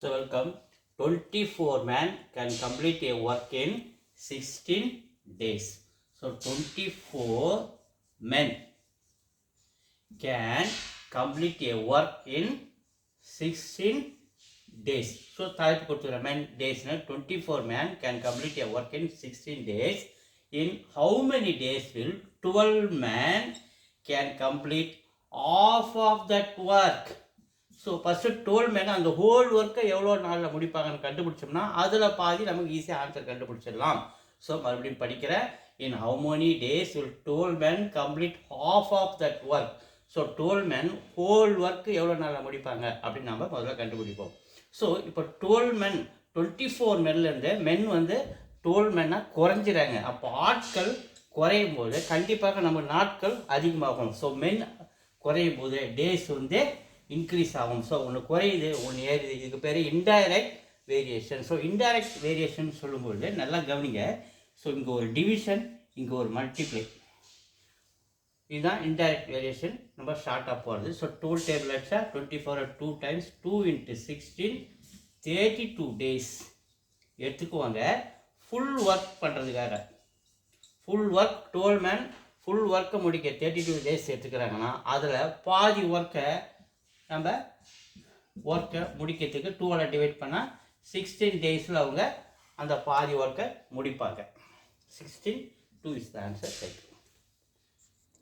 So welcome. 24 man can complete a work in 16 days. So 24 men can complete a work in 16 days. So type கொடுத்துற men days 24 man can complete a work in 16 days. In how many days will 12 man can complete half of that work? So first 12 man அந்த whole ஒர்க்கை எவ்வளோ நாளில் முடிப்பாங்கன்னு கண்டுபிடிச்சோம்னா அதில் பாதி நமக்கு ஈஸியாக answer கண்டுபிடிச்சிடலாம். So மறுபடியும் படிக்கிறேன். In how many days will 12 men complete half of that work. So 12 men whole work எவ்வளோ நாளில் முடிப்பாங்க அப்படின்னு நம்ம முதல்ல கண்டுபிடிப்போம். ஸோ இப்போ 12 men 24 மென்லேருந்து மென் வந்து 12 மென்னாக குறைஞ்சிறாங்க. அப்போ ஆட்கள் குறையும் போது கண்டிப்பாக நம்ம நாட்கள் அதிகமாகும். ஸோ மென் குறையும் போது டேஸ் வந்து இன்க்ரீஸ் ஆகும். ஸோ ஒன்று குறையுது ஒன்று ஏறுது. இதுக்கு பேர் indirect variation. So indirect variation சொல்லும்போது நல்லா கவனிங்க. ஸோ இங்கே ஒரு டிவிஷன், இங்கே ஒரு மல்டிப்ளை, இதுதான் இன்டைரக்ட் வேரியேஷன். நம்ம ஷார்ட்டாக போகிறது. ஸோ 2 டேபிள் அடிச்சா 24 2 times 2 into 16 32 days எடுத்துக்குவாங்க ஃபுல் ஒர்க் பண்ணுறதுக்காக. ஃபுல் ஒர்க் 12 men ஃபுல் ஒர்க்கை முடிக்க 32 days எடுத்துக்கிறாங்கன்னா அதில் பாதி ஒர்க்கை நம்ம ஒர்க்கை முடிக்கிறதுக்கு 2ஆல் டிவைட் பண்ணால் 16 டேஸில் அவங்க அந்த பாதி ஒர்க்கை முடிப்பாங்க. 16 2 is the answer.